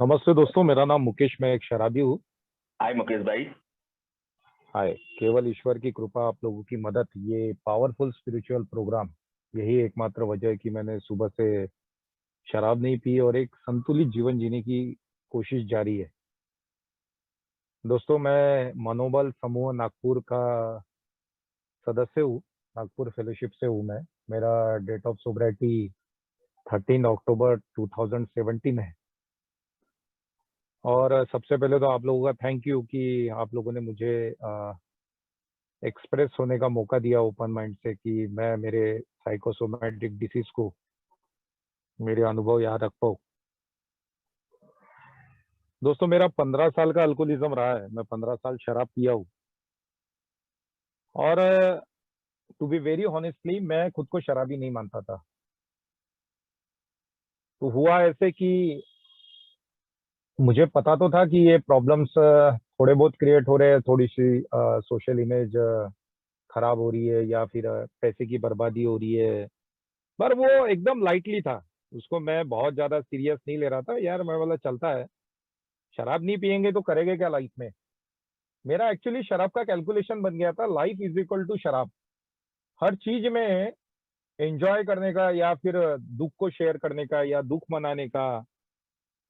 नमस्ते दोस्तों, मेरा नाम मुकेश, मैं एक शराबी हूँ। हाय मुकेश भाई। हाय। केवल ईश्वर की कृपा, आप लोगों की मदद, ये पावरफुल स्पिरिचुअल प्रोग्राम, यही एकमात्र वजह है कि मैंने सुबह से शराब नहीं पी और एक संतुलित जीवन जीने की कोशिश जारी है। दोस्तों, मैं मनोबल समूह नागपुर का सदस्य हूँ। नागपुर फेलोशिप से हूँ मैं। मेरा डेट ऑफ सोब्रिटी 13 अक्टूबर 2017 है। और सबसे पहले तो आप लोगों का थैंक यू कि आप लोगों ने मुझे एक्सप्रेस होने का मौका दिया ओपन माइंड से, कि मैं मेरे साइकोसोमैटिक डिसीज को, मेरे अनुभव यहाँ रख पाऊँ। दोस्तों, मेरा 15 साल का अल्कोहलिज्म रहा है। मैं 15 साल शराब पिया हूँ। और टू बी वेरी ऑनेस्टली, मैं खुद को शराबी नहीं मानता था। तो हुआ ऐसे कि मुझे पता तो था कि ये प्रॉब्लम्स थोड़े बहुत क्रिएट हो रहे हैं, थोड़ी सी सोशल इमेज खराब हो रही है, या फिर पैसे की बर्बादी हो रही है। पर वो एकदम लाइटली था। उसको मैं बहुत ज्यादा सीरियस नहीं ले रहा था। यार, मैं बोला चलता है, शराब नहीं पियेंगे तो करेंगे क्या लाइफ में। मेरा एक्चुअली शराब का कैलकुलेशन बन गया था, लाइफ इज इक्वल टू शराब। हर चीज में एंजॉय करने का, या फिर दुख को शेयर करने का, या दुख मनाने का,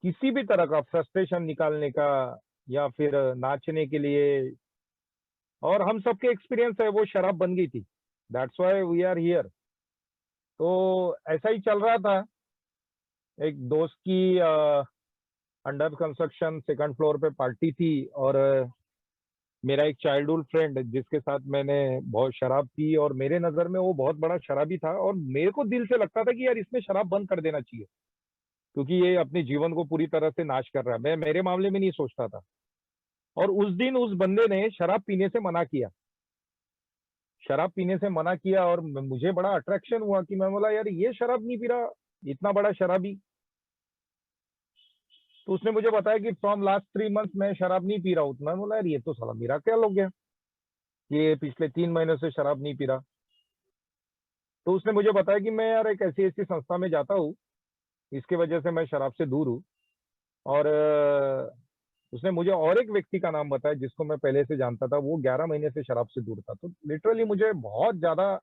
किसी भी तरह का फ्रस्ट्रेशन निकालने का, या फिर नाचने के लिए। और हम सबके एक्सपीरियंस है, वो शराब बन गई थी। That's why we are here. तो ऐसा ही चल रहा था। एक दोस्त की अंडर कंस्ट्रक्शन सेकंड फ्लोर पे पार्टी थी, और मेरा एक चाइल्डहुड फ्रेंड जिसके साथ मैंने बहुत शराब पी, और मेरे नजर में वो बहुत बड़ा शराबी था, और मेरे को दिल से लगता था कि यार इसने शराब बंद कर देना चाहिए, क्योंकि ये अपने जीवन को पूरी तरह से नाश कर रहा है। मैं मेरे मामले में नहीं सोचता था। और उस दिन उस बंदे ने शराब पीने से मना किया। शराब पीने से मना किया, और मुझे बड़ा अट्रैक्शन हुआ कि मैं बोला यार, ये शराब नहीं पी रहा, इतना बड़ा शराबी। तो उसने मुझे बताया कि फ्रॉम लास्ट 3 मंथ्स मैं शराब नहीं पी रहा हूँ। तो मैं बोला यार, ये तो साला मेरा क्या हो गया, ये पिछले 3 महीने से शराब नहीं पी रहा। तो उसने मुझे बताया कि मैं यार एक ऐसी ऐसी संस्था में जाता हूँ, इसके वजह से मैं शराब से दूर हूँ। और उसने मुझे और एक व्यक्ति का नाम बताया जिसको मैं पहले से जानता था, वो 11 महीने से शराब से दूर था। तो लिटरली मुझे बहुत ज्यादा,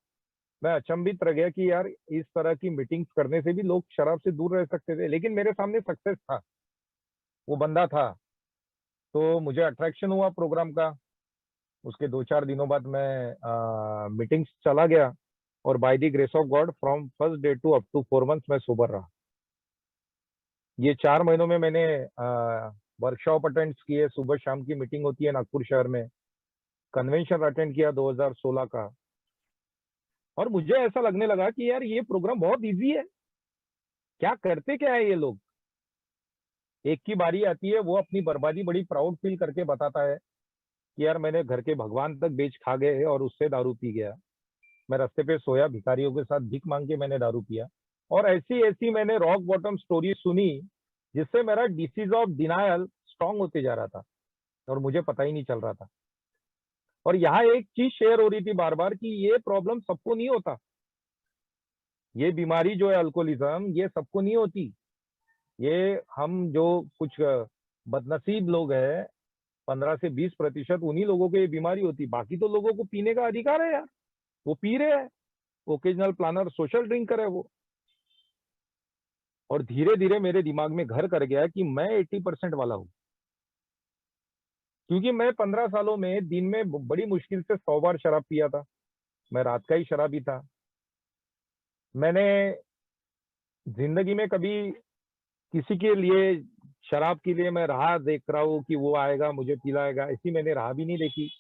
मैं अचंभित रह गया कि यार इस तरह की मीटिंग्स करने से भी लोग शराब से दूर रह सकते थे। लेकिन मेरे सामने सक्सेस था, वो बंदा था। तो मुझे अट्रैक्शन हुआ प्रोग्राम का। उसके 2-4 दिनों बाद मैं मीटिंग्स चला गया, और by the grace of God from first day to up to 4 months मैं सोबर रहा। ये 4 महीनों में मैंने वर्कशॉप अटेंड किए, सुबह शाम की मीटिंग होती है नागपुर शहर में। कन्वेंशन अटेंड किया 2016 का। और मुझे ऐसा लगने लगा कि यार ये प्रोग्राम बहुत इजी है। क्या करते क्या है ये लोग। एक की बारी आती है, वो अपनी बर्बादी बड़ी प्राउड फील करके बताता है कि यार मैंने घर के भगवान तक बेच खा गए और उससे दारू पी गया। मैं रास्ते पे सोया, भिखारियों के साथ भीख मांग के मैंने दारू पिया। और ऐसी ऐसी मैंने रॉक बॉटम स्टोरी सुनी, जिससे मेरा डिसीज ऑफ डिनायल स्ट्रांग होते जा रहा था, और मुझे पता ही नहीं चल रहा था। और यहाँ एक चीज शेयर हो रही थी बार बार, कि ये प्रॉब्लम सबको नहीं होता। ये बीमारी जो है अल्कोहलिज्म, ये सबको नहीं होती। ये हम जो कुछ बदनसीब लोग हैं, 15 से 20% उन्हीं लोगों को ये बीमारी होती। बाकी तो लोगों को पीने का अधिकार है यार, वो पी रहे हैं। ओकेजनल प्लानर सोशल ड्रिंक करे वो। और धीरे धीरे मेरे दिमाग में घर कर गया कि मैं 80% वाला हूँ। क्योंकि मैं 15 सालों में दिन में बड़ी मुश्किल से 100 बार शराब पिया था। मैं रात का ही शराबी था। मैंने जिंदगी में कभी किसी के लिए, शराब के लिए मैं राह देख रहा हूँ कि वो आएगा मुझे पिलाएगा, ऐसी मैंने राह भी नहीं देखी।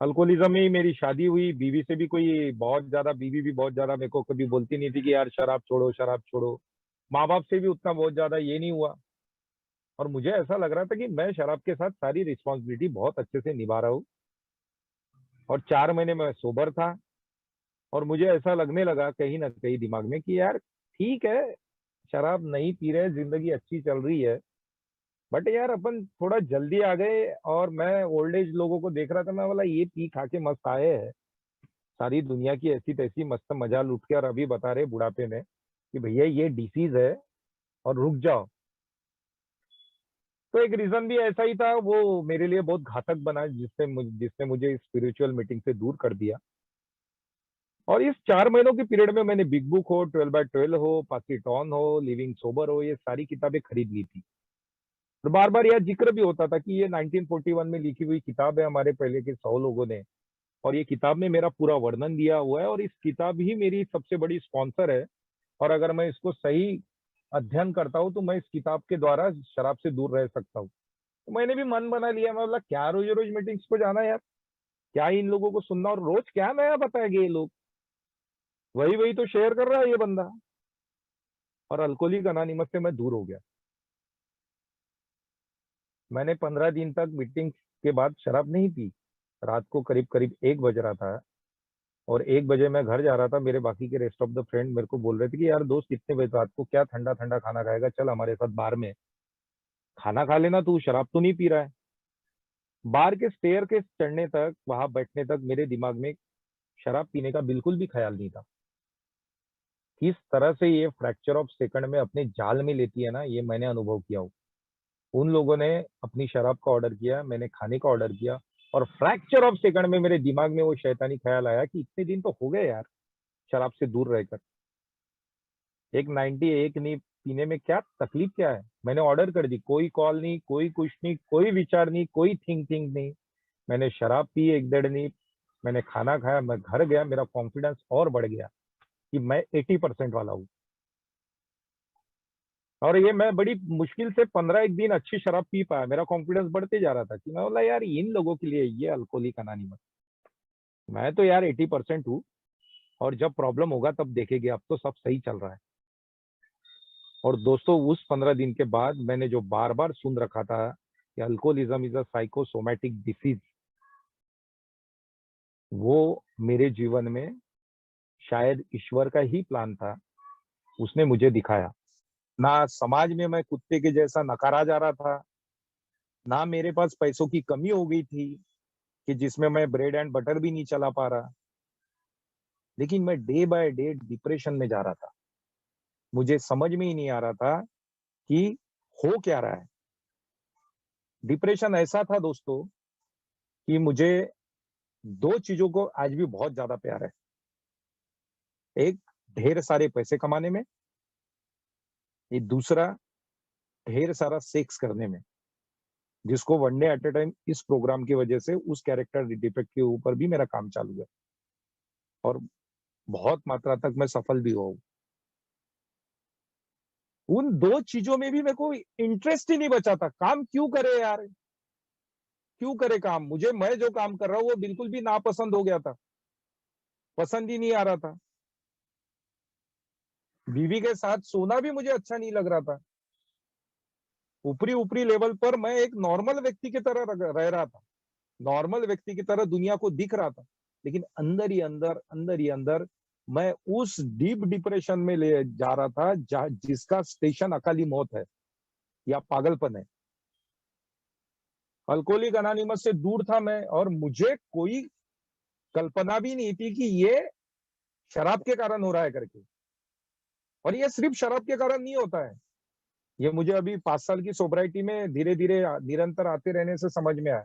अल्कोहलिज्म में ही मेरी शादी हुई। बीवी से भी कोई बहुत ज्यादा, बीवी भी बहुत ज्यादा मेरे को कभी बोलती नहीं थी कि यार शराब छोड़ो शराब छोड़ो। माँ बाप से भी उतना बहुत ज्यादा ये नहीं हुआ। और मुझे ऐसा लग रहा था कि मैं शराब के साथ सारी रिस्पॉन्सिबिलिटी बहुत अच्छे से निभा रहा हूँ। और 4 महीने में सोबर था। और मुझे ऐसा लगने लगा कहीं ना कहीं दिमाग में कि यार ठीक है, शराब नहीं पी रहे, जिंदगी अच्छी चल रही है। बट यार अपन थोड़ा जल्दी आ गए। और मैं ओल्ड एज लोगों को देख रहा था, मैं बोला ये पी खा के मस्त आए हैं, सारी दुनिया की ऐसी तैसी मस्त मजा लूट के, और अभी बता रहे बुढ़ापे में कि भैया ये डिसीज है और रुक जाओ। तो एक रीजन भी ऐसा ही था, वो मेरे लिए बहुत घातक बना, जिसने मुझे स्पिरिचुअल मीटिंग से दूर कर दिया। और इस 4 महीनों के पीरियड में मैंने बिग बुक हो, 12 by 12 हो, पाकीटॉन हो, लिविंग सोबर हो, ये सारी किताबें खरीद ली थी। और बार बार यह जिक्र भी होता था कि ये 1941 में लिखी हुई किताब है, हमारे पहले के 100 लोगों ने, और ये किताब में मेरा पूरा वर्णन दिया हुआ है, और इस किताब ही मेरी सबसे बड़ी स्पॉन्सर है। और अगर मैं इसको सही अध्ययन करता हूँ तो मैं इस किताब के द्वारा शराब से दूर रह सकता हूँ। तो मैंने भी मन बना लिया, मैं बोला क्या रोज रोज मीटिंग्स को जाना यार, क्या इन लोगों को सुनना, और रोज क्या नया बताएंगे ये लोग, वही वही तो शेयर कर रहा है ये बंदा। और अल्कोहलिक अनोनिमस से मैं दूर हो गया। मैंने 15 दिन तक मीटिंग के बाद शराब नहीं पी। रात को करीब करीब 1 बज रहा था, और 1 बजे मैं घर जा रहा था। मेरे बाकी के रेस्ट ऑफ द फ्रेंड मेरे को बोल रहे थे कि यार दोस्त, कितने बजे रात को क्या ठंडा ठंडा खाना खाएगा, चल हमारे साथ बार में खाना खा लेना, तू शराब तो नहीं पी रहा है। बार के स्टेयर के चढ़ने तक, वहां बैठने तक मेरे दिमाग में शराब पीने का बिल्कुल भी ख्याल नहीं था। किस तरह से ये फ्रैक्चर ऑफ सेकंड में अपने जाल में लेती है ना, ये मैंने अनुभव किया हो। उन लोगों ने अपनी शराब का ऑर्डर किया, मैंने खाने का ऑर्डर किया, और फ्रैक्चर ऑफ सेकंड में मेरे दिमाग में वो शैतानी ख्याल आया कि इतने दिन तो हो गए यार शराब से दूर रहकर, एक 91 नहीं पीने में क्या तकलीफ क्या है। मैंने ऑर्डर कर दी, कोई कॉल नहीं, कोई कुछ नहीं, कोई विचार नहीं, कोई थिंकिंग नहीं। मैंने शराब पी 1 डेढ़ नींद, मैंने खाना खाया, मैं घर गया, मेरा कॉन्फिडेंस और बढ़ गया कि मैं 80% वाला हूँ। और ये मैं बड़ी मुश्किल से 15 एक दिन अच्छी शराब पी पाया, मेरा कॉन्फिडेंस बढ़ते जा रहा था कि मैं बोला यार इन लोगों के लिए ये अल्कोहलिक अनोनिमस, मैं तो यार 80% हूँ, और जब प्रॉब्लम होगा तब देखेंगे, अब तो सब सही चल रहा है। और दोस्तों, उस 15 दिन के बाद मैंने जो बार बार सुन रखा था कि alcoholism is a psychosomatic disease, वो मेरे जीवन में शायद ईश्वर का ही प्लान था, उसने मुझे दिखाया। ना समाज में मैं कुत्ते के जैसा नकारा जा रहा था, ना मेरे पास पैसों की कमी हो गई थी कि जिसमें मैं ब्रेड एंड बटर भी नहीं चला पा रहा, लेकिन मैं डे बाय डे डिप्रेशन में जा रहा था। मुझे समझ में ही नहीं आ रहा था कि हो क्या रहा है। डिप्रेशन ऐसा था दोस्तों कि मुझे दो चीजों को आज भी बहुत ज्यादा प्यार है। एक, ढेर सारे पैसे कमाने में, ये दूसरा ढेर सारा सेक्स करने में, जिसको one day at A time इस प्रोग्राम की वजह से उस कैरेक्टर डिफेक्ट के ऊपर भी मेरा काम चालू है, और बहुत मात्रा तक मैं सफल भी हुआ हूं। उन दो चीजों में भी मेरे को इंटरेस्ट ही नहीं बचा था। काम क्यों करे यार, क्यों करे काम, मुझे मैं जो काम कर रहा हूँ वो बिल्कुल भी नापसंद हो गया था, पसंद ही नहीं आ रहा था। बीवी के साथ सोना भी मुझे अच्छा नहीं लग रहा था। ऊपरी ऊपरी लेवल पर मैं एक नॉर्मल व्यक्ति की तरह रह रहा था, नॉर्मल व्यक्ति की तरह दुनिया को दिख रहा था, लेकिन अंदर ही अंदर मैं उस डीप डिप्रेशन में ले जा रहा था जिसका स्टेशन अकाली मौत है या पागलपन है। अल्कोहलिक अनोनिमस से दूर था मैं, और मुझे कोई कल्पना भी नहीं थी कि ये शराब के कारण हो रहा है करके। और ये सिर्फ शराब के कारण नहीं होता है, ये मुझे अभी 5 साल की सोब्राइटी में धीरे धीरे निरंतर आते रहने से समझ में आया।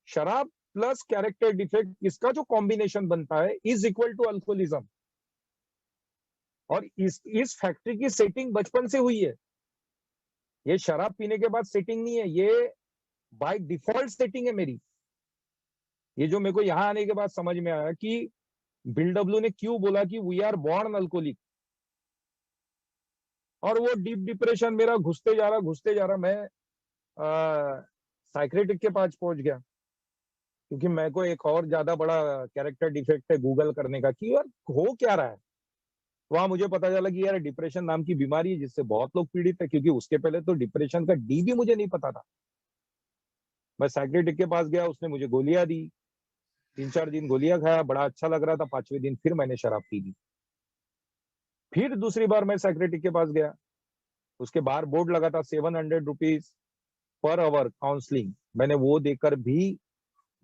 शराब प्लस कैरेक्टर डिफेक्ट, इसका जो कॉम्बिनेशन बनता है इज इक्वल टू अल्कोहलिज्म। और इस फैक्ट्री की सेटिंग बचपन से हुई है, ये शराब पीने के बाद सेटिंग नहीं है, ये बाय डिफॉल्ट सेटिंग है मेरी। ये जो मेरे को यहाँ आने के बाद समझ में आया कि बिल डब्ल्यू ने क्यों बोला कि वी आर बॉर्न अल्कोहलिक। और वो डीप डिप्रेशन मेरा घुसते जा रहा, मैं साइक्रेटिक के पास पहुंच गया, क्योंकि मेरे को एक और ज्यादा बड़ा कैरेक्टर डिफेक्ट है गूगल करने का कि यार हो क्या रहा है। वहां मुझे पता चला कि यार डिप्रेशन नाम की बीमारी है जिससे बहुत लोग पीड़ित है, क्योंकि उसके पहले तो डिप्रेशन का डी भी मुझे नहीं पता था। मैं साइक्रेटिक के पास गया, उसने मुझे गोलियां दी, 3 4 दिन गोलियां खाया, बड़ा अच्छा लग रहा था। 5वें दिन फिर मैंने शराब पी ली। फिर दूसरी बार मैं साइक्रेटिक के पास गया, उसके बाहर बोर्ड लगा था 700 रुपीज पर आवर काउंसलिंग, मैंने वो देकर भी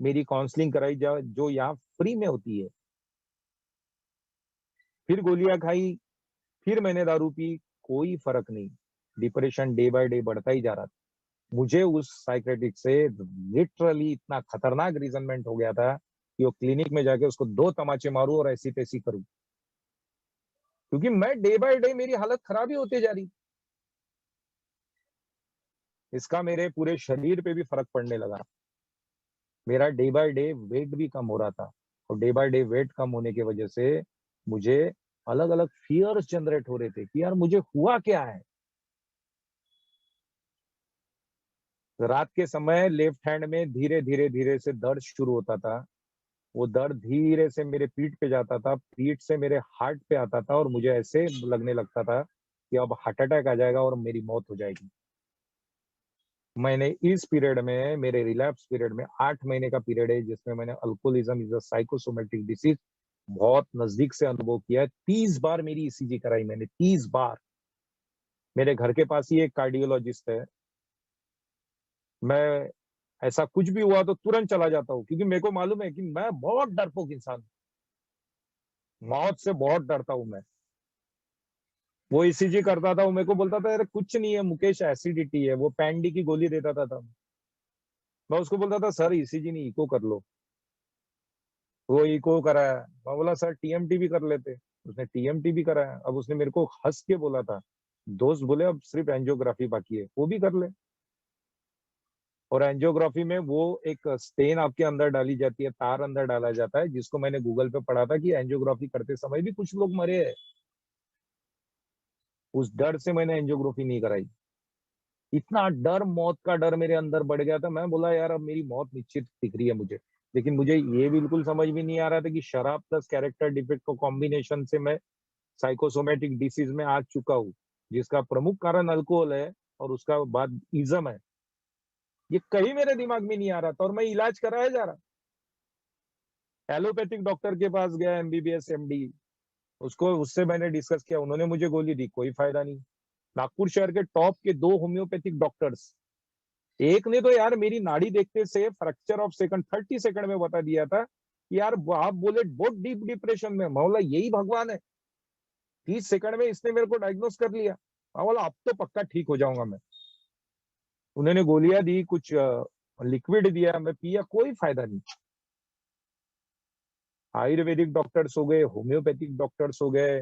मेरी काउंसलिंग कराई जो यहाँ फ्री में होती है। फिर गोलियां खाई, फिर मैंने दारू पी, कोई फर्क नहीं, डिप्रेशन डे बाय डे बढ़ता ही जा रहा था। मुझे उस साइकेट्रिक से लिटरली इतना खतरनाक रिजनमेंट हो गया था कि वो क्लिनिक में जाके उसको 2 तमाचे मारूं और ऐसी तैसी करूं, क्योंकि मैं डे बाय डे मेरी हालत खराब ही होती जा रही। इसका मेरे पूरे शरीर पे भी फर्क पड़ने लगा। मेरा डे बाय डे वेट भी कम हो रहा था, और डे बाय डे वेट कम होने की वजह से मुझे अलग अलग फियर्स जनरेट हो रहे थे कि यार मुझे हुआ क्या है। रात के समय लेफ्ट हैंड में धीरे धीरे धीरे से दर्द शुरू होता था। वो दर्द धीरे से मेरे पीठ पे जाता था, पीठ से मेरे हार्ट पे आता था, और मुझे ऐसे लगने लगता था कि अब हार्ट अटैक आ जाएगा और मेरी मौत हो जाएगी। मैंने इस पीरियड में, मेरे रिलैप्स पीरियड में, 8 महीने का पीरियड है जिसमें मैंने alcoholism is a psychosomatic disease बहुत नजदीक से अनुभव किया है। 30 बार मेरी ईसीजी कराई मैंने, 30 बार। मेरे घर के पास ही एक कार्डियोलॉजिस्ट है। मैं, ऐसा कुछ भी हुआ तो तुरंत चला जाता हूँ, क्योंकि मेरे को मालूम है कि मैं बहुत डरपोक इंसान हूँ, मौत से बहुत डरता हूँ मैं। वो ईसीजी करता था, वो मेरे को बोलता था, अरे कुछ नहीं है मुकेश, एसिडिटी है। वो पैंडी की गोली देता था। मैं उसको बोलता था, सर ईसीजी नहीं, इको कर लो। वो इको कराया। मैं बोला, सर टीएमटी भी कर लेते। उसने टीएमटी भी कराया। अब उसने मेरे को हंस के बोला था, दोस्त बोले अब सिर्फ एंजियोग्राफी बाकी है, वो भी कर ले। और एंजियोग्राफी में वो एक स्टेन आपके अंदर डाली जाती है, तार अंदर डाला जाता है, जिसको मैंने गूगल पे पढ़ा था कि एंजियोग्राफी करते समय भी कुछ लोग मरे हैं। उस डर से मैंने एंजियोग्राफी नहीं कराई। इतना डर, मौत का डर मेरे अंदर बढ़ गया था। मैं बोला यार अब मेरी मौत निश्चित दिख रही है मुझे। लेकिन मुझे ये बिल्कुल समझ भी नहीं आ रहा था कि शराब प्लस कैरेक्टर डिफेक्ट को कॉम्बिनेशन से मैं साइकोसोमेटिक डिसीज में आ चुका हूँ, जिसका प्रमुख कारण अल्कोहल है और उसका बाद इज्म है। ये कहीं मेरे दिमाग में नहीं आ रहा था, और मैं इलाज कराया जा रहा। एलोपैथिक डॉक्टर के पास गया, एमबीबीएस एमडी, उसको उससे मैंने डिस्कस किया, उन्होंने मुझे गोली दी, कोई फायदा नहीं। नागपुर शहर के टॉप के 2 होम्योपैथिक डॉक्टर्स, एक ने तो यार मेरी नाड़ी देखते से फ्रैक्चर ऑफ सेकंड 30 सेकंड में बता दिया था कि यार आप बोले बहुत डीप डिप्रेशन में। मैं बोला यही भगवान है, 30 सेकंड में इसने मेरे को डायग्नोस कर लिया। मैं बोला अब तो पक्का ठीक हो जाऊंगा मैं। उन्होंने गोलियां दी, कुछ लिक्विड दिया, मैं पिया, कोई फायदा नहीं। आयुर्वेदिक डॉक्टर्स हो गए, होम्योपैथिक डॉक्टर्स हो गए,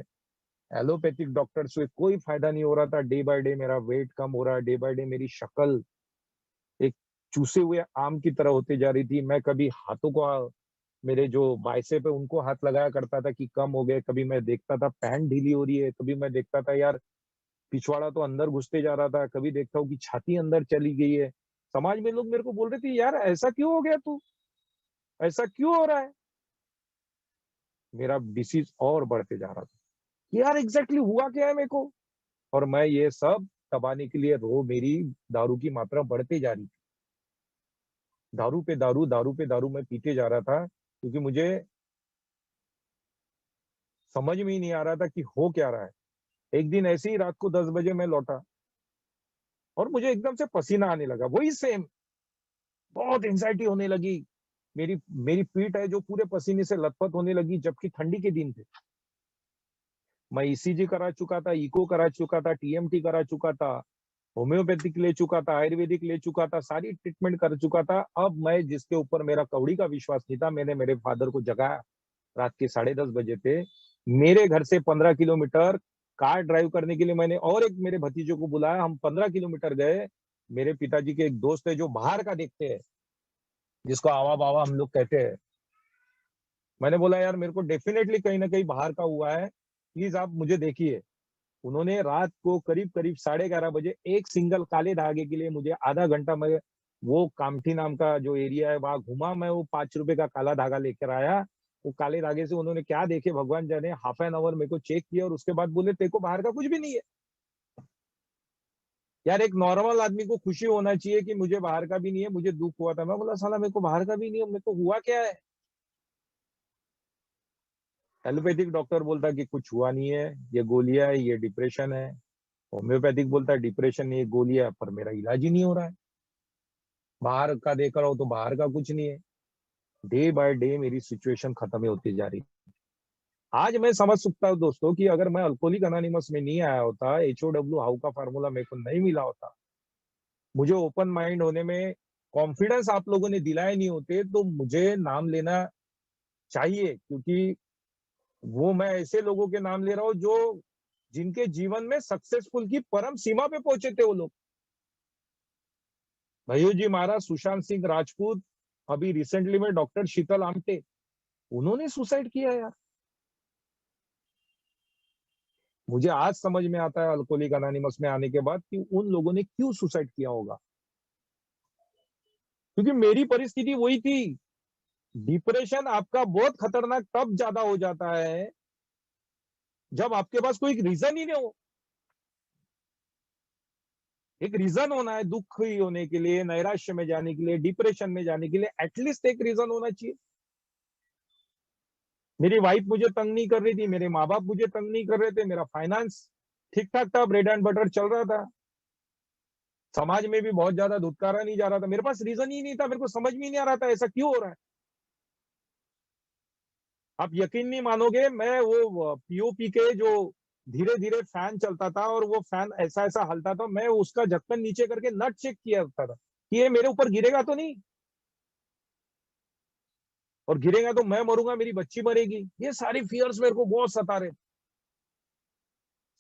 एलोपैथिक डॉक्टर्स हुए, कोई फायदा नहीं हो रहा था। डे बाय डे मेरा वेट कम हो रहा है, डे बाय डे मेरी शक्ल एक चूसे हुए आम की तरह होती जा रही थी। मैं कभी हाथों को, मेरे जो बाइसेप है उनको हाथ लगाया करता था कि कम हो गए। कभी मैं देखता था पैंट ढीली हो रही है, कभी मैं देखता था यार पिछवाड़ा तो अंदर घुसते जा रहा था, कभी देखता हूँ कि छाती अंदर चली गई है। समाज में लोग मेरे को बोल रहे थे, यार ऐसा क्यों हो गया तू, ऐसा क्यों हो रहा है। मेरा डिसीज और बढ़ते जा रहा था कि यार एग्जैक्टली हुआ क्या है मेरे को। और मैं ये सब दबाने के लिए रो मेरी दारू की मात्रा बढ़ती जा रही थी। दारू पे दारू, दारू पे दारू मैं पीते जा रहा था, क्योंकि मुझे समझ में ही नहीं आ रहा था कि हो क्या रहा है। एक दिन ऐसे ही रात को 10 बजे मैं लौटा, और मुझे एकदम से पसीना आने लगा, वही सेम। बहुत एंजाइटी होने लगी। मेरी मेरी पीठ है जो पूरे पसीने से लथपथ होने लगी, जबकि ठंडी के दिन थे। मैं ईसीजी करा चुका था, इको करा चुका था, टीएमटी करा चुका था, होम्योपैथिक ले चुका था, आयुर्वेदिक ले चुका था, सारी ट्रीटमेंट कर चुका था। अब मैं, जिसके ऊपर मेरा कौड़ी का विश्वास नहीं था, मैंने मेरे फादर को जगाया। रात के 10:30 बजे थे। मेरे घर से 15 किलोमीटर कार ड्राइव करने के लिए मैंने और एक मेरे भतीजों को बुलाया। हम 15 किलोमीटर गए। मेरे पिताजी के एक दोस्त है जो बाहर का देखते हैं, जिसको आवा बावा हम लोग कहते हैं। मैंने बोला यार मेरे को डेफिनेटली कहीं ना कहीं बाहर का हुआ है, प्लीज आप मुझे देखिए। उन्होंने रात को करीब करीब 11:30 बजे एक सिंगल काले धागे के लिए मुझे आधा घंटा में वो कामठी नाम का जो एरिया है वहां घुमा। मैं वो 5 रुपए का काला धागा लेकर आया। वो काले धागे से उन्होंने क्या देखे भगवान जाने, हाफ एन आवर मेरे को चेक किया, और उसके बाद बोले तेरे को बाहर का कुछ भी नहीं है। यार एक नॉर्मल आदमी को खुशी होना चाहिए कि मुझे बाहर का भी नहीं है, मुझे दुख हुआ था। मैं बोला साला मेरे को बाहर का भी नहीं है, मेरे को हुआ क्या है। एलोपैथिक डॉक्टर बोलता कि कुछ हुआ नहीं है, ये गोलियां है, ये डिप्रेशन है। होम्योपैथिक बोलता है डिप्रेशन नहीं है, गोलियां, पर मेरा इलाज ही नहीं हो रहा है। बाहर का देख रहा हूँ तो बाहर का कुछ नहीं है। डे बाय डे मेरी सिचुएशन खत्म ही होती जा रही। आज मैं समझ सकता हूँ दोस्तों कि अगर मैं अल्कोहलिक अनोनिमस में नहीं आया होता, HOW हाउ का फार्मूला मेरे को नहीं मिला होता, मुझे ओपन माइंड होने में कॉन्फिडेंस आप लोगों ने दिलाए नहीं होते तो मुझे नाम लेना चाहिए, क्योंकि वो मैं ऐसे लोगों के नाम ले रहा हूँ जो जिनके जीवन में सक्सेसफुल की परम सीमा पे पहुंचे थे वो लोग। भैयू जी महाराज, सुशांत सिंह राजपूत, अभी रिसेंटली में डॉक्टर शीतल आमटे, उन्होंने सुसाइड किया यार। मुझे आज समझ में आता है अल्कोहलिक अनोनिमस में आने के बाद कि उन लोगों ने क्यों सुसाइड किया होगा, क्योंकि मेरी परिस्थिति वही थी। डिप्रेशन आपका बहुत खतरनाक तब ज्यादा हो जाता है जब आपके पास कोई रीजन ही नहीं हो। एक रीजन होना है दुख ही होने के लिए, नैराश्य में जाने के लिए, डिप्रेशन में जाने के लिए, एटलीस्ट एक रीजन होना चाहिए। मेरी वाइफ मुझे तंग नहीं कर रही थी, मेरे माँ बाप मुझे तंग नहीं कर रहे थे, मेरा फाइनेंस ठीक ठाक था, ब्रेड एंड बटर चल रहा था, समाज में भी बहुत ज्यादा धुतकारा नहीं जा रहा था। मेरे पास रीजन ही नहीं था, मेरे को समझ में नहीं आ रहा था ऐसा क्यों हो रहा है। आप यकीन नहीं मानोगे, मैं वो पीओपी के जो धीरे धीरे फैन चलता था और वो फैन ऐसा ऐसा हलता था, मैं उसका ढक्कन नीचे करके नट चेक किया होता था कि ये मेरे ऊपर गिरेगा तो नहीं, और गिरेगा तो मैं मरूंगा, मेरी बच्ची मरेगी। ये सारी फियर्स मेरे को बहुत सता रहे,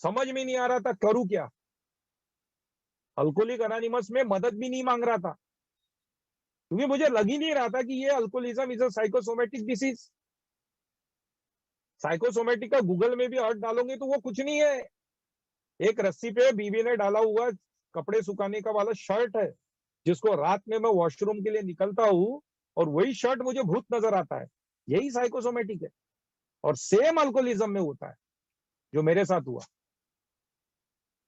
समझ में नहीं आ रहा था करूं क्या। अल्कोहलिक अनोनिमस में मदद भी नहीं मांग रहा था, क्योंकि मुझे लग ही नहीं रहा था कि ये alcoholism is a psychosomatic disease. Psychosomatic का गूगल में भी अर्थ डालोगे तो वो कुछ नहीं है। एक रस्सी पे बीवी ने डाला हुआ कपड़े सुखाने का वाला शर्ट है, जिसको रात में मैं वॉशरूम के लिए निकलता हूँ और वही शर्ट मुझे भूत नजर आता है। यही साइकोसोमेटिक है, और सेम अल्कोहलिज्म में होता है जो मेरे साथ हुआ।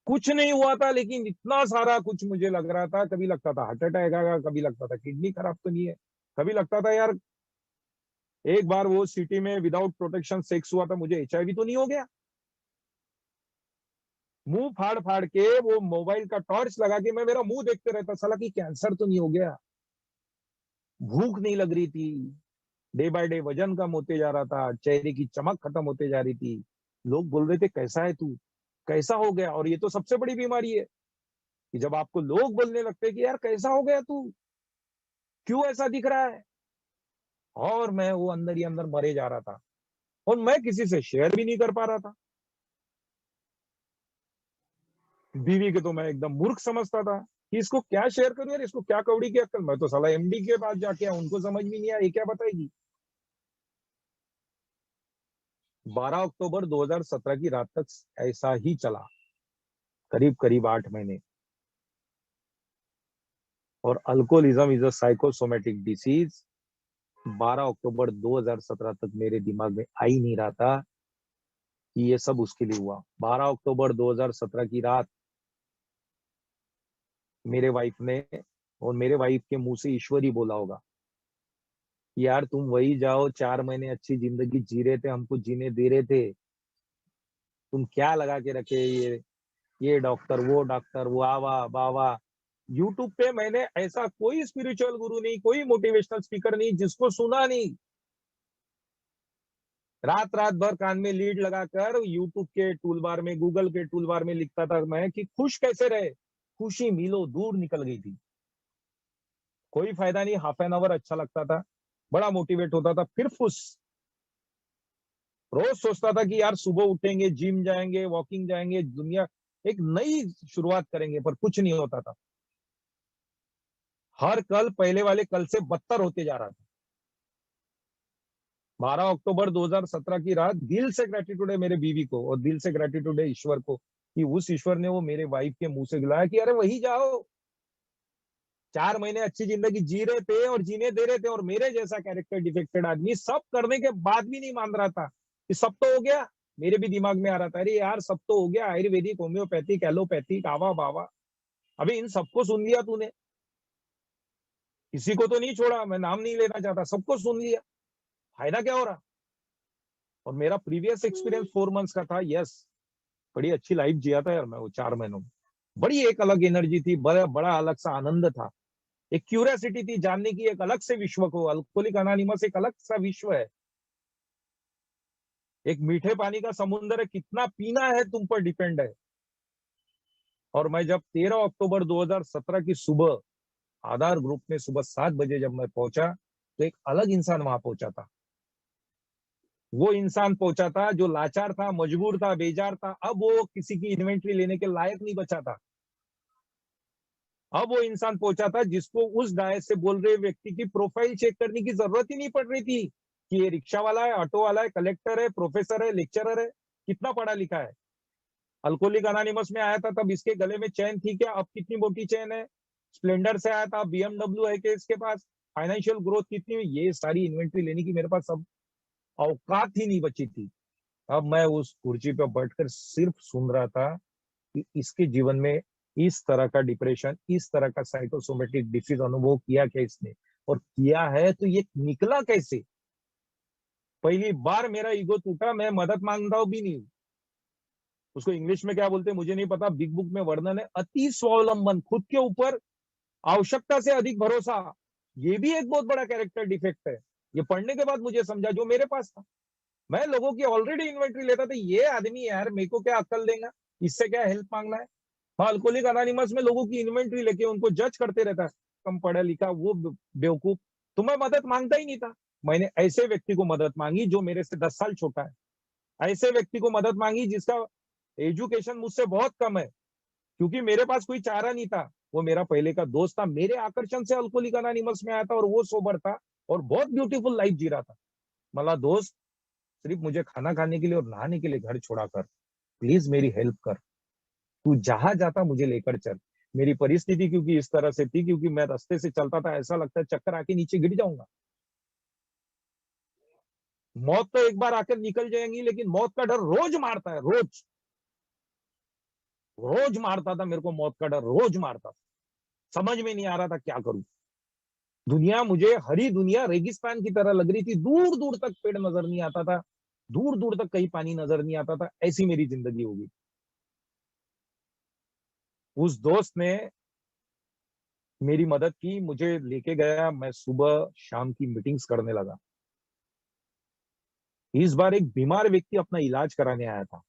कुछ नहीं हुआ था, लेकिन इतना सारा कुछ मुझे लग रहा था। कभी लगता था हार्ट अटैक आएगा, कभी लगता था किडनी खराब तो नहीं है, कभी लगता था यार एक बार वो सिटी में विदाउट प्रोटेक्शन सेक्स हुआ था, मुझे एचआईवी तो नहीं हो गया। मुंह फाड़ फाड़ के वो मोबाइल का टॉर्च लगा के मैं मेरा मुंह देखते रहता, साला कि कैंसर तो नहीं हो गया। भूख नहीं लग रही थी, डे बाय डे वजन कम होते जा रहा था, चेहरे की चमक खत्म होते जा रही थी। लोग बोल रहे थे कैसा है तू, कैसा हो गया। और ये तो सबसे बड़ी बीमारी है कि जब आपको लोग बोलने लगते हैं कि यार कैसा हो गया तू, क्यों ऐसा दिख रहा है, और मैं वो अंदर ही अंदर मरे जा रहा था, और मैं किसी से शेयर भी नहीं कर पा रहा था। बीवी के तो मैं एकदम मूर्ख समझता था कि इसको क्या शेयर करूं यार, इसको क्या कौड़ी की अक्ल। मैं तो साला एमडी के पास जाके आया, उनको समझ में नहीं आया ये क्या बताएगी। 12 अक्टूबर 2017 की रात तक ऐसा ही चला, करीब करीब 8 महीने। और alcoholism is a psychosomatic disease 12 अक्टूबर 2017 तक मेरे दिमाग में आ ही नहीं रहा था कि ये सब उसके लिए हुआ। 12 अक्टूबर 2017 की रात मेरे वाइफ ने, और मेरे वाइफ के मुंह से ईश्वर ही बोला होगा, यार तुम वही जाओ, 4 महीने अच्छी जिंदगी जी रहे थे, हमको जीने दे रहे थे, तुम क्या लगा के रखे ये डॉक्टर वो डॉक्टर, वाह बावा। यूट्यूब पे मैंने ऐसा कोई स्पिरिचुअल गुरु नहीं, कोई मोटिवेशनल स्पीकर नहीं जिसको सुना नहीं। रात रात भर कान में लीड लगाकर यूट्यूब के टूल बार में, गूगल के टूल बार में लिखता था मैं कि खुश कैसे रहे। खुशी मीलों दूर निकल गई थी, कोई फायदा नहीं। हाफ एन आवर अच्छा लगता था, बड़ा मोटिवेट होता था, फिर फुस। रोज सोचता था कि यार सुबह उठेंगे, जिम जाएंगे, वॉकिंग जाएंगे, दुनिया एक नई शुरुआत करेंगे, पर कुछ नहीं होता था। हर कल पहले वाले कल से बदतर होते जा रहा था। 12 अक्टूबर 2017 की रात दिल से ग्रेटिट्यूड है मेरे बीवी को, और दिल से ग्रेटिट्यूड है ईश्वर को कि उस ईश्वर ने वो मेरे वाइफ के मुंह से गिलाया कि अरे वही जाओ, 4 महीने अच्छी जिंदगी जी रहे थे और जीने दे रहे थे, और मेरे जैसा कैरेक्टर डिफेक्टेड आदमी सब करने के बाद भी नहीं मान रहा था कि सब तो हो गया। मेरे भी दिमाग में आ रहा था अरे यार सब तो हो गया, आयुर्वेदिक, होम्योपैथिक, एलोपैथिक, आवा बावा, अभी इन सबको सुन लिया तूने, किसी को तो नहीं छोड़ा, मैं नाम नहीं लेना चाहता, सबको सुन लिया, फायदा क्या हो रहा। और मेरा प्रीवियस एक्सपीरियंस 4 मंथ्स का था, यस, बड़ी अच्छी लाइफ जिया था यार मैं वो 4 महीनों में। बड़ी एक अलग एनर्जी थी, बड़ा बड़ा अलग सा आनंद था, एक क्यूरियोसिटी थी जानने की, एक अलग से विश्व को। अल्कोहलिक अनोनिमस एक अलग सा विश्व है, एक मीठे पानी का समुद्र है, कितना पीना है तुम पर डिपेंड है। और मैं जब 13 अक्टूबर 2017 की सुबह आधार ग्रुप में सुबह 7 बजे जब मैं पहुंचा, तो एक अलग इंसान वहां पहुंचा था। वो इंसान पहुंचा था जो लाचार था, मजबूर था, बेजार था। अब वो किसी की इन्वेंट्री लेने के लायक नहीं बचा था। अब वो इंसान पहुंचा था जिसको उस डायस से बोल रहे व्यक्ति की प्रोफाइल चेक करने की जरूरत ही नहीं पड़ रही थी कि ये रिक्शा वाला है, ऑटो वाला है, कलेक्टर है, प्रोफेसर है, लेक्चरर है, कितना पढ़ा लिखा है। अल्कोहलिक अनोनिमस में आया था तब इसके गले में चेन थी क्या? अब कितनी मोटी चेन है। स्प्लेंडर से आया था, बीएमडब्ल्यू है कि इसके पास, फाइनेंशियल ग्रोथ कितनी हुई, ये सारी इन्वेंट्री लेने की मेरे पास सब औकात ही नहीं बची थी। अब मैं उस कुर्सी पे बैठकर सिर्फ सुन रहा था कि इसके जीवन में इस तरह का डिप्रेशन, इस तरह का साइकोसोमेटिक डिसीज अनुभव किया क्या इसने, और किया है तो ये निकला कैसे। पहली बार मेरा ईगो टूटा। मैं मदद मांगता हूं भी नहीं। उसको इंग्लिश में क्या बोलते हैं मुझे नहीं पता, बिग बुक में वर्णन है, अति स्वावलंबन, खुद के ऊपर आवश्यकता से अधिक भरोसा। ये भी एक बहुत बड़ा कैरेक्टर डिफेक्ट है। ये पढ़ने के बाद मुझे समझा जो मेरे पास था। मैं लोगों की ऑलरेडी इन्वेंट्री लेता था। ये आदमी यार मेरे को क्या अक्ल देगा, इससे क्या हेल्प मांगना है। हाँ, अल्कोहलिक अनोनिमस में लोगों की इन्वेंट्री लेके उनको जज करते रहता है, कम पढ़ा लिखा, वो बेवकूफ। तो मैं मदद मांगता ही नहीं था। मैंने ऐसे व्यक्ति को मदद मांगी जो मेरे से 10 साल छोटा है। ऐसे व्यक्ति को मदद मांगी जिसका एजुकेशन मुझसे बहुत कम है, क्योंकि मेरे पास कोई चारा नहीं था। वो मेरा पहले का दोस्त था, मेरे आकर्षण से अल्कोहलिक अनोनिमस में आया था, और वो सोबर था और बहुत ब्यूटीफुल लाइफ जी रहा था। मला दोस्त, सिर्फ मुझे खाना खाने के लिए और नहाने के लिए घर छोड़ा कर, प्लीज मेरी हेल्प कर, तू जहां जाता मुझे लेकर चल। मेरी परिस्थिति क्योंकि इस तरह से थी, क्योंकि मैं रास्ते से चलता था, ऐसा लगता है चक्कर आके नीचे गिर जाऊंगा। मौत तो एक बार आकर निकल जाएंगी, लेकिन मौत का डर रोज मारता है, रोज रोज मारता था मेरे को। मौत का डर रोज मारता था। समझ में नहीं आ रहा था क्या करूं। दुनिया मुझे, हरी दुनिया रेगिस्तान की तरह लग रही थी। दूर दूर तक पेड़ नजर नहीं आता था, दूर दूर तक कहीं पानी नजर नहीं आता था। ऐसी मेरी जिंदगी होगी। उस दोस्त ने मेरी मदद की, मुझे लेके गया। मैं सुबह शाम की मीटिंग्स करने लगा। इस बार एक बीमार व्यक्ति अपना इलाज कराने आया था।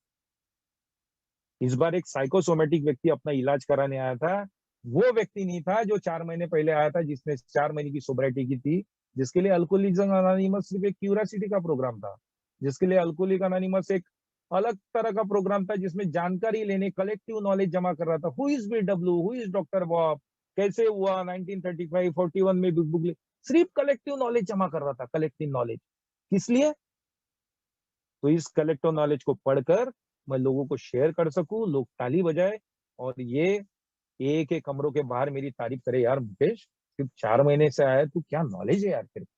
इस बार एक साइकोसोमेटिक व्यक्ति अपना इलाज कराने आया था। वो व्यक्ति नहीं था जो 4 महीने पहले आया था, जिसने 4 महीने की सोब्रिटी की थी, जिसके लिए अल्कोहलिज्म अनोनिमस सिर्फ एक क्यूरियोसिटी का प्रोग्राम था, जिसके लिए अल्कोहलिक अनोनिमस एक अलग तरह का प्रोग्राम था, जिसमें जानकारी लेने, कलेक्टिव नॉलेज जमा कर रहा था। Who is BW, who is doctor Bob, कैसे हुआ 1935 41 में बिग बुक, सिर्फ कलेक्टिव नॉलेज जमा कर रहा था। कलेक्टिव नॉलेज किस लिए? तो इस कलेक्टिव नॉलेज को पढ़कर मैं लोगों को शेयर कर सकूं, लोग ताली बजाए, और ये एक एक कमरों के बाहर मेरी तारीफ करे, यार मुकेश सिर्फ 4 महीने से आया, तू क्या नॉलेज है यार तेरे को।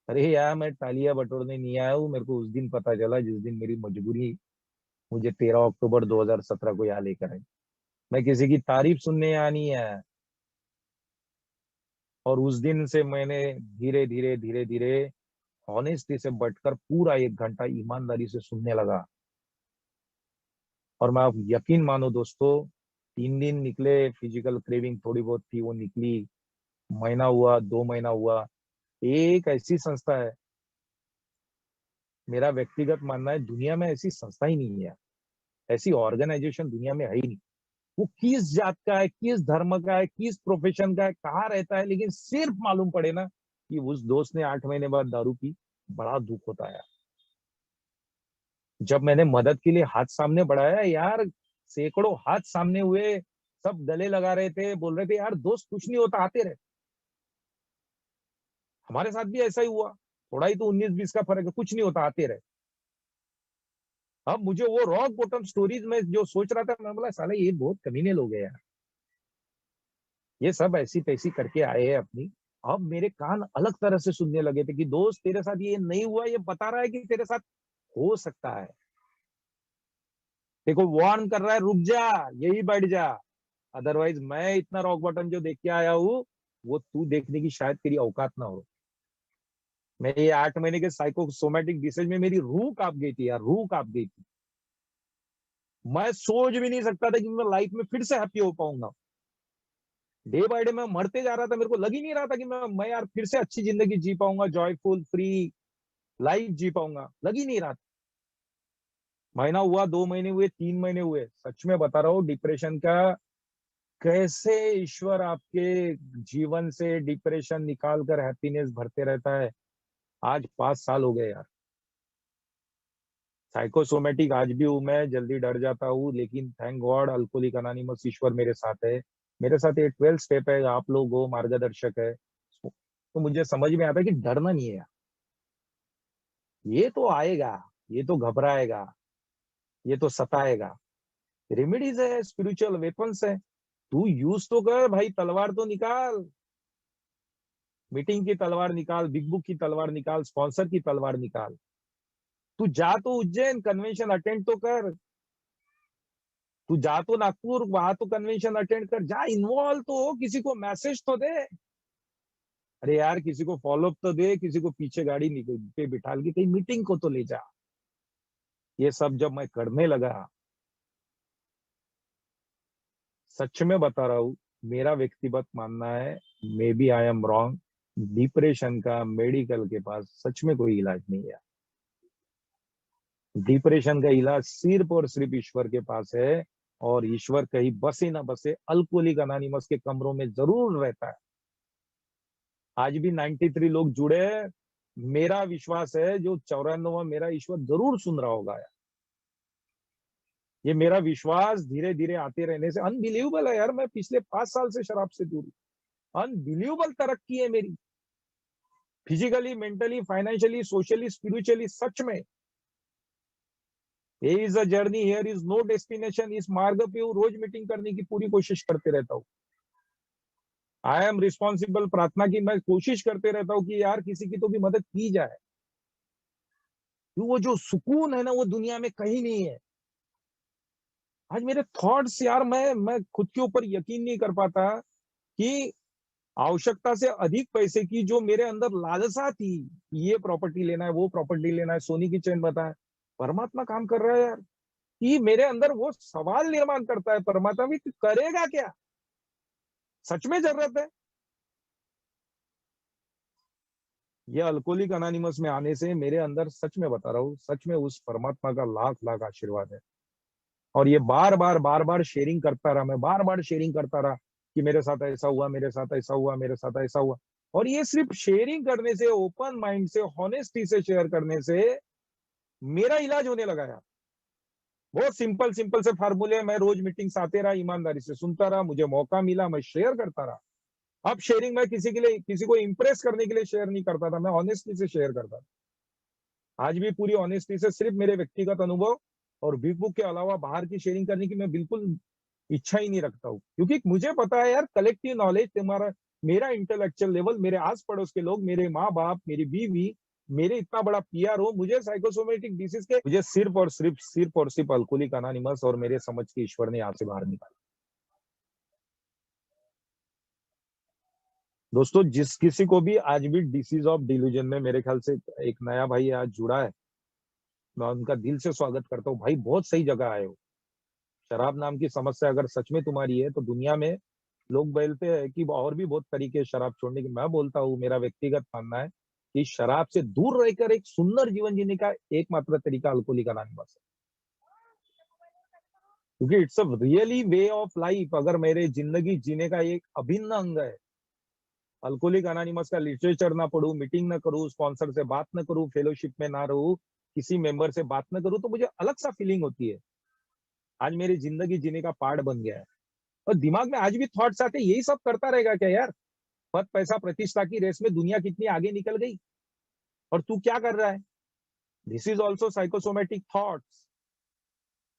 अरे यार, मैं तालियां बटोरने नहीं आया हूँ। मेरे को उस दिन पता चला जिस दिन मेरी मजबूरी मुझे 13 अक्टूबर 2017 को यहाँ लेकर आई। मैं किसी की तारीफ सुनने यहाँ नहीं आया। और उस दिन से मैंने धीरे धीरे धीरे धीरे ऑनेस्टी से बैठकर पूरा 1 घंटा ईमानदारी से सुनने लगा। और मैं, आप यकीन मानो दोस्तों, 3 दिन निकले, फिजिकल क्रेविंग थोड़ी बहुत थी वो निकली। महीना हुआ, 2 महीना हुआ। एक ऐसी संस्था है, मेरा व्यक्तिगत मानना है, दुनिया में ऐसी संस्था ही नहीं है, ऐसी ऑर्गेनाइजेशन दुनिया में है ही नहीं। वो किस जात का है, किस धर्म का है, किस प्रोफेशन का है, कहाँ रहता है, लेकिन सिर्फ मालूम पड़े ना कि उस दोस्त ने 8 महीने बाद दारू पी, बड़ा दुख होता है। जब मैंने मदद के लिए हाथ सामने बढ़ाया यार, सैकड़ों हाथ सामने हुए, सब गले लगा रहे थे, बोल रहे थे यार दोस्त कुछ नहीं होता, आते रहे। हमारे साथ भी ऐसा ही हुआ। थोड़ा ही तो 19-20 का फर्क है, कुछ नहीं होता, आते रहे। अब मुझे वो रॉक बॉटम स्टोरीज में जो सोच रहा था, मैं बोला साले ये बहुत कमीने लोग हैं यार, ये सब ऐसी तैसी करके आए हैं अपनी। अब मेरे कान अलग तरह से सुनने लगे थे कि दोस्त तेरे साथ ये नहीं हुआ, ये बता रहा है कि तेरे साथ हो सकता है। देखो वार्न कर रहा है, रुक जा, यही बैठ जा। अदरवाइज मैं इतना रॉक बॉटम जो देख के आया हूँ, वो तू देखने की शायद तेरी औकात ना हो। मैं ये 8 महीने के साइकोसोमेटिक डिसीज में मेरी रूह कांप गई थी यार, रूह कांप गई थी। मैं सोच भी नहीं सकता था कि मैं लाइफ में फिर से हैप्पी हो पाऊंगा। डे बाय डे मैं मरते जा रहा था, मेरे को लग ही नहीं रहा था कि मैं यार फिर से अच्छी जिंदगी जी पाऊंगा, जॉयफुल फ्री लाइफ जी पाऊंगा, लग ही नहीं रहा था। महीना हुआ, 2 महीने हुए, 3 महीने हुए, सच में बता रहा हूँ डिप्रेशन का कैसे ईश्वर आपके जीवन से डिप्रेशन निकाल कर हैप्पीनेस भरते रहता है। आज 5 साल हो गए यार। साइकोसोमेटिक आज भी हूं मैं, जल्दी डर जाता हूँ, लेकिन थैंक गॉड अल्कोहलिक अनोनिमस ईश्वर मेरे साथ है। मेरे साथ ये 12 स्टेप है, आप लोग हो, मार्गदर्शक है, तो मुझे समझ में आता है कि डरना नहीं है यार। ये तो आएगा, ये तो घबराएगा, ये तो सताएगा। रेमेडीज है, स्पिरिचुअल वेपन्स है, तू यूज तो कर भाई, तलवार तो निकाल। मीटिंग की तलवार निकाल, बिग बुक की तलवार निकाल, स्पॉन्सर की तलवार निकाल। तू जा तो उज्जैन कन्वेंशन अटेंड तो कर, तू जा तो नागपुर, वहां तो कन्वेंशन अटेंड कर, जा इन्वॉल्व तो हो, किसी को मैसेज तो दे। अरे यार किसी को फॉलो अप तो दे, किसी को पीछे गाड़ी पे बिठा के कहीं मीटिंग को तो ले जा। ये सब जब मैं करने लगा, सच में बता रहा हूँ, मेरा व्यक्तिगत मानना है, maybe I am wrong, depression का मेडिकल के पास सच में कोई इलाज नहीं है। डिप्रेशन का इलाज सिर्फ और सिर्फ ईश्वर के पास है। और ईश्वर कहीं बसे ना बसे, अल्कोहलिक अनोनिमस के कमरों में जरूर रहता है। आज भी 93 लोग जुड़े हैं। मेरा विश्वास है जो 94वां मेरा ईश्वर जरूर सुन रहा होगा यार। ये मेरा विश्वास धीरे धीरे आते रहने से अनबिलीवेबल है यार। मैं पिछले 5 साल से शराब से दूर हूं, अनबिलीवेबल तरक्की है मेरी, physically, mentally, financially, socially, spiritually, सच में। ये is a journey, here is no destination. इस मार्ग पे रोज मीटिंग करने की पूरी कोशिश करते रहता हूँ। आई एम रिस्पॉन्सिबल, प्रार्थना की मैं कोशिश करते रहता हूँ कि यार किसी की तो भी मदद की जाए। वो जो सुकून है ना, वो दुनिया में कहीं नहीं है। आज मेरे थॉट्स यार, मैं खुद के ऊपर यकीन नहीं कर पाता कि आवश्यकता से अधिक पैसे की जो मेरे अंदर लालसा थी, ये प्रॉपर्टी लेना है, वो प्रॉपर्टी लेना है, सोनी की चेन बताए, परमात्मा काम कर रहा है यार। कि मेरे अंदर वो सवाल निर्माण करता है, परमात्मा भी तू करेगा क्या, सच में जरूरत है। ये अल्कोहलिक अनोनिमस में आने से मेरे अंदर, सच में बता रहा हूँ, सच में उस परमात्मा का लाख लाख आशीर्वाद है। और ये बार बार शेयरिंग करता रहा, मैं बार बार शेयरिंग करता रहा कि मेरे साथ ऐसा हुआ, मेरे साथ ऐसा हुआ, मेरे साथ ऐसा हुआ। और ये सिर्फ शेयरिंग करने से, ओपन माइंड से, हॉनेस्टी से शेयर करने से मेरा इलाज होने लगा यार। बहुत सिंपल सिंपल से फार्मूले, मैं रोज मीटिंग्स आते रहा, ईमानदारी से सुनता रहा, मुझे मौका मिला, मैं शेयर करता रहा। अब शेयरिंग मैं किसी के लिए, किसी को इंप्रेस करने के लिए शेयर नहीं करता था, मैं ऑनेस्टली से शेयर करता था। आज भी पूरी ऑनेस्टी से, सिर्फ मेरे व्यक्तिगत अनुभव और बिग बुक के अलावा बाहर की शेयरिंग करने की मैं बिल्कुल इच्छा ही नहीं रखता हूँ। क्योंकि मुझे पता है यार, कलेक्टिव नॉलेज तुम्हारा, मेरा इंटेलेक्चुअल लेवल, मेरे आस पड़ोस के लोग, मेरे माँ बाप, मेरी बीवी, मेरे इतना बड़ा पीआर हो, मुझे साइकोसोमेटिक डिसीज के, मुझे सिर्फ और सिर्फ अल्कोहलिक अनोनिमस और मेरे समझ के ईश्वर ने यहाँ से बाहर निकाला। दोस्तों, जिस किसी को भी आज भी डिसीज ऑफ डिल्यूजन में, मेरे ख्याल से एक नया भाई आज जुड़ा है, मैं उनका दिल से स्वागत करता हूँ। भाई बहुत सही जगह आए हो। शराब नाम की समस्या अगर सच में तुम्हारी है, तो दुनिया में लोग बोलते हैं कि और भी बहुत तरीके हैं शराब छोड़ने की। मैं बोलता हूँ, मेरा व्यक्तिगत मानना है कि शराब से दूर रहकर एक सुंदर जीवन जीने का एकमात्र तरीका अल्कोहलिक अनोनिमस है। क्योंकि it's a really way of life, अगर मेरे जिंदगी जीने का एक अभिन्न अंग है। अल्कोहलिक अनोनिमस का लिटरेचर ना पढूं, मीटिंग ना करूं, स्पॉन्सर से बात ना करूं, फेलोशिप में ना रहूं, किसी मेंबर से बात ना करूं, तो मुझे अलग सा फीलिंग होती है। आज मेरी जिंदगी जीने का पार्ट बन गया है। और दिमाग में आज भी थॉट्स आते, यही सब करता रहेगा क्या यार। पद पैसा प्रतिष्ठा की रेस में दुनिया कितनी आगे निकल गई, और तू क्या कर रहा है। This is also psychosomatic thoughts.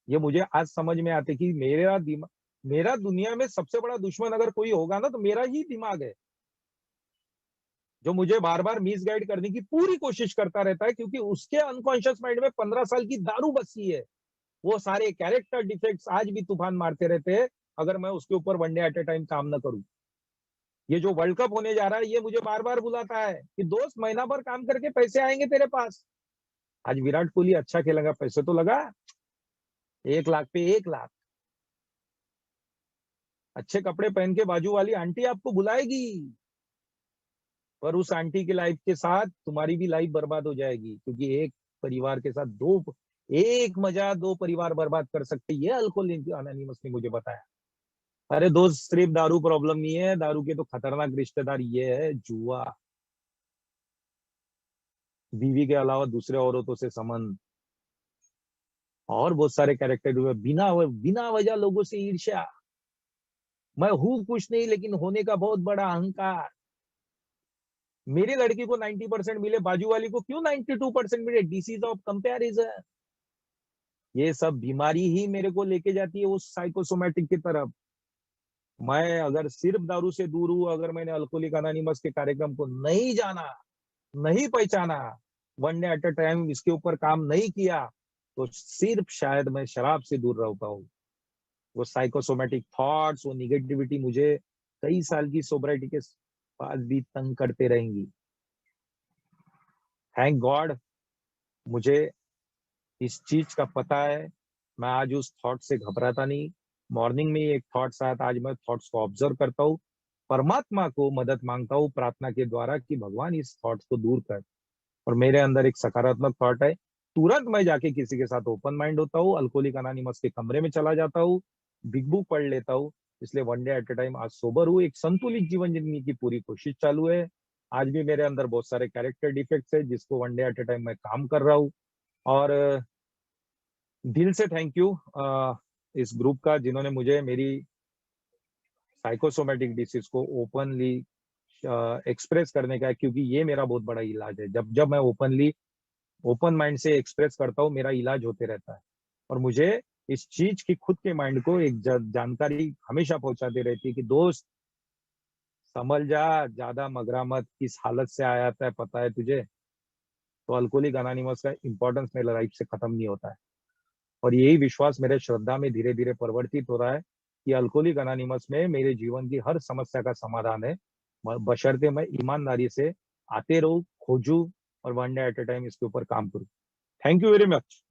ये मुझे आज समझ में आते कि मेरा दिमाग, मेरा दुनिया में सबसे बड़ा दुश्मन अगर कोई होगा ना, तो मेरा ही दिमाग है, जो मुझे बार बार मिस गाइड करने की पूरी कोशिश करता रहता है। क्योंकि उसके अनकॉन्शियस माइंड में 15 साल की दारू बसी है। वो सारे कैरेक्टर डिफेक्ट्स आज भी तूफान मारते रहते हैं, अगर मैं उसके ऊपर one day at A time काम न करूं। ये जो वर्ल्ड कप होने जा रहा है, ये मुझे बार बार बुलाता है कि दोस्त, महीना भर काम करके पैसे आएंगे तेरे पास। आज विराट कोहली अच्छा खेलेगा, पैसे तो लगा, 1 लाख पे 1 लाख। अच्छे कपड़े पहन के बाजू वाली आंटी आपको बुलाएगी, पर उस आंटी की लाइफ के साथ तुम्हारी भी लाइफ बर्बाद हो जाएगी। क्योंकि एक परिवार के साथ दो एक मजा 2 परिवार बर्बाद कर सकते, ये अल्कोहलिक अनोनिमस ने मुझे बताया। अरे दोस्त, सिर्फ दारू प्रॉब्लम नहीं है, दारू के तो खतरनाक रिश्तेदार ये है जुआ, बीवी के अलावा दूसरे औरतों से संबंध, और बहुत सारे कैरेक्टर हुए, बिना वजह लोगों से ईर्ष्या, मैं हूं कुछ नहीं लेकिन होने का बहुत बड़ा अहंकार, मेरे लड़की को 90% मिले, बाजू वाली को क्यों 92% मिले, डिसीज ऑफ कंपैरिजन। ये सब बीमारी ही मेरे को लेके जाती है उस साइकोसोमेटिक की तरफ। मैं अगर सिर्फ दारू से दूर हूं, अगर मैंने अल्कोहलिक अनोनिमस के कार्यक्रम को नहीं जाना, नहीं पहचाना, one day at a time इसके ऊपर काम नहीं किया, तो सिर्फ शायद मैं शराब से दूर रह पाऊं। वो साइकोसोमेटिक थॉट्स, वो निगेटिविटी मुझे कई साल की सोब्राइटी के बाद भी तंग करते रहेंगी। थैंक गॉड मुझे इस चीज का पता है, मैं आज उस थॉट से घबराता नहीं। मॉर्निंग में एक थॉट्स आया था, आज मैं थॉट्स को ऑब्जर्व करता हूँ, परमात्मा को मदद मांगता हूँ प्रार्थना के द्वारा कि भगवान इस थॉट्स को दूर कर, और मेरे अंदर एक सकारात्मक थॉट है, तुरंत मैं जाके किसी के साथ ओपन माइंड होता हूँ, अल्कोहलिक अनोनिमस के कमरे में चला जाता हूँ, बिग बुक पढ़ लेता हूँ। इसलिए one day at a time आज सोबर हूँ, एक संतुलित जीवन जीने की पूरी कोशिश चालू है। आज भी मेरे अंदर बहुत सारे कैरेक्टर डिफेक्ट्स है जिसको one day at a time मैं काम कर रहा हूँ। और दिल से थैंक यू इस ग्रुप का, जिन्होंने मुझे मेरी साइकोसोमेटिक डिसीज को ओपनली एक्सप्रेस करने का है, क्योंकि ये मेरा बहुत बड़ा इलाज है। जब जब मैं ओपनली ओपन माइंड से एक्सप्रेस करता हूँ, मेरा इलाज होते रहता है। और मुझे इस चीज की खुद के माइंड को एक जानकारी हमेशा पहुंचाती रहती है कि दोस्त संभल जा, ज्यादा मगरा मत, किस हालत से आया था पता है तुझे। तो अल्कोहलिक अनोनिमस का इंपॉर्टेंस मेरे लाइफ से खत्म नहीं होता है, और यही विश्वास मेरे श्रद्धा में धीरे धीरे परिवर्तित हो रहा है कि अल्कोहलिक अनोनिमस में मेरे जीवन की हर समस्या का समाधान है, बशर्ते मैं ईमानदारी से आते रहूं, खोजूं, और one day at a time इसके ऊपर काम करूं। Thank you very much.